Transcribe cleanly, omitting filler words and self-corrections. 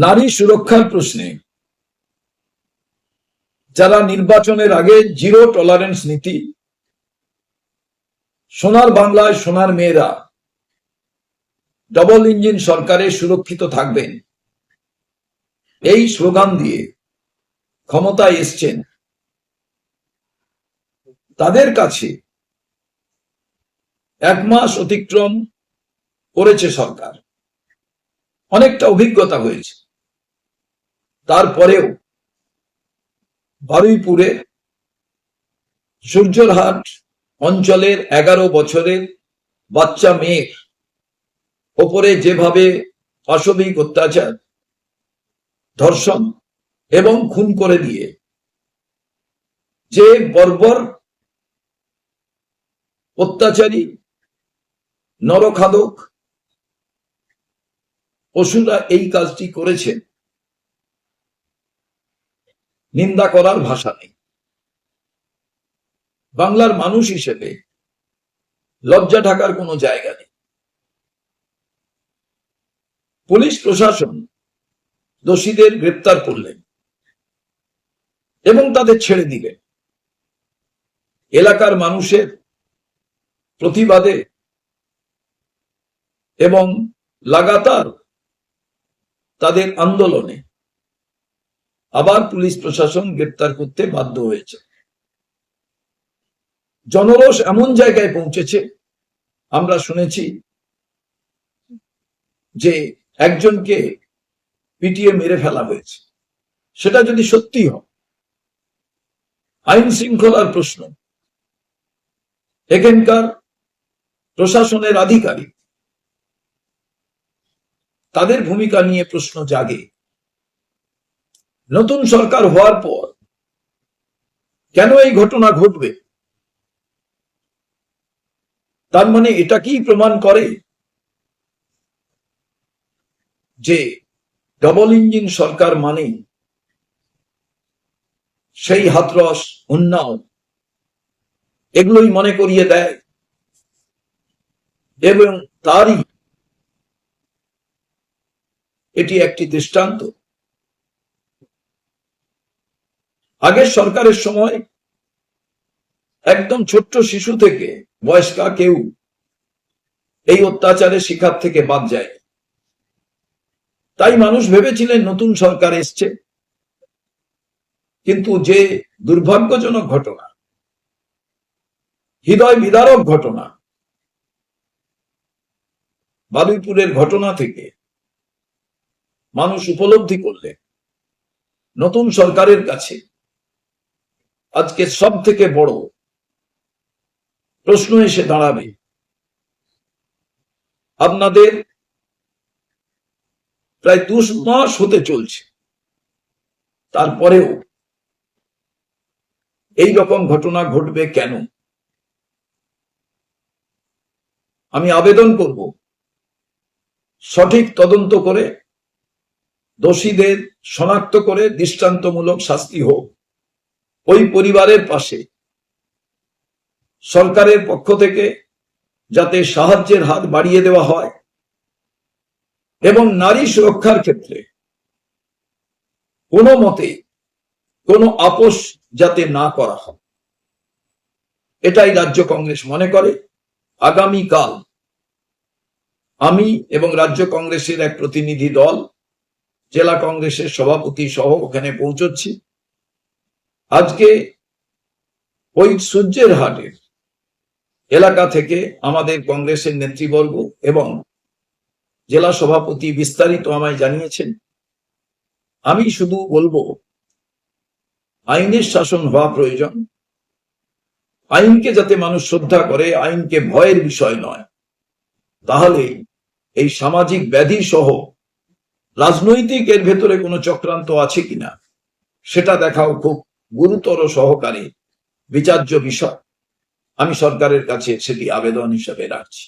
নারী সুরক্ষার প্রশ্নে যারা নির্বাচনের আগে জিরো টলারেন্স নীতি, সোনার বাংলায় সোনার মেয়েরা ডবল ইঞ্জিন সরকারে সুরক্ষিত থাকবেন, এই স্লোগান দিয়ে ক্ষমতায় এসছেন, তাদের কাছে 1 মাস অতিক্রম করেছে সরকার, অনেকটা অভিজ্ঞতা হয়েছে। তারপরেও বারুইপুরে সূর্যরহাট অঞ্চলের 11 বছরের বাচ্চা মেয়ের ওপরে যেভাবে পাশবিক অত্যাচার, ধর্ষণ এবং খুন করে দিয়ে যে বর্বর অত্যাচারী নরখাদক পশুরা এই কাজটি করেছে, নিন্দা করার ভাষা নেই। বাংলার মানুষ হিসেবে লজ্জা ঢাকার কোনো জায়গা নেই। পুলিশ প্রশাসন দোষীদের গ্রেপ্তার করলেন এবং তাদের ছেড়ে দিলেন। এলাকার মানুষের প্রতিবাদে এবং লাগাতার তাদের আন্দোলনে আবার পুলিশ প্রশাসন গ্রেপ্তার করতে বাধ্য হয়েছে। জনরোষ এমন জায়গায় পৌঁছেছে, আমরা শুনেছি যে একজনকে পিটিয়ে মেরে ফেলা হয়েছে। সেটা যদি সত্যি হয়, আইন শৃঙ্খলার প্রশ্ন, এখানকার প্রশাসনের আধিকারিক, তাদের ভূমিকা নিয়ে প্রশ্ন জাগে। নতুন সরকার হওয়ার পর কেন এই ঘটনা ঘটবে? তার মানে এটা কি প্রমাণ করে যে ডবল ইঞ্জিন সরকার মানে সেই হাতরস, উন্নাও এগুলোই মনে করিয়ে দেয় এবং তারই এটি একটি দৃষ্টান্ত। আগের সরকারের সময় একদম ছোট্ট শিশু থেকে বয়স্কা কেউ এই অত্যাচারের শিকার থেকে বাদ যায়। তাই মানুষ ভেবেছিলেন নতুন সরকার এসছে। কিন্তু যে দুর্ভাগ্যজনক ঘটনা, হৃদয় বিদারক ঘটনা, বারুইপুরের ঘটনা থেকে মানুষ উপলব্ধি করলে নতুন সরকারের কাছে আজকে সব থেকে বড় প্রশ্ন এসে দাঁড়াবে, আপনাদের প্রায় 2 মাস হতে চলছে, তারপরেও এই রকম ঘটনা ঘটবে কেন? আমি আবেদন করব, সঠিক তদন্ত করে দোষীদের শনাক্ত করে দৃষ্টান্তমূলক শাস্তি হোক। ওই পরিবারের পাশে সরকারের পক্ষ থেকে যাতে সাহায্যের হাত বাড়িয়ে দেওয়া হয় এবং নারী সুরক্ষার ক্ষেত্রে কোনো মতে কোনো আপোষ যাতে না করা হয়, এটাই রাজ্য কংগ্রেস মনে করে। আগামীকাল আমি এবং রাজ্য কংগ্রেসের এক প্রতিনিধি দল, জেলা কংগ্রেসের সভাপতি সহ ওখানে পৌঁছচ্ছি। আজকে ওই সূর্যরহাটের এলাকা থেকে আমাদের কংগ্রেসের নেতৃবর্গ এবং জেলা সভাপতি বিস্তারিত আমায় জানিয়েছেন। আমি শুধু বলবো, আইনের শাসন হওয়া প্রয়োজন। আইনকে যাতে মানুষ শ্রদ্ধা করে, আইনকে ভয়ের বিষয় নয়। তাহলে এই সামাজিক ব্যাধি সহ রাজনৈতিক এর ভেতরে কোনো চক্রান্ত আছে কিনা সেটা দেখাও খুব গুরুতর সহকারে বিচার্য বিষয়। আমি সরকারের কাছে সেটি আবেদন হিসেবে রাখছি।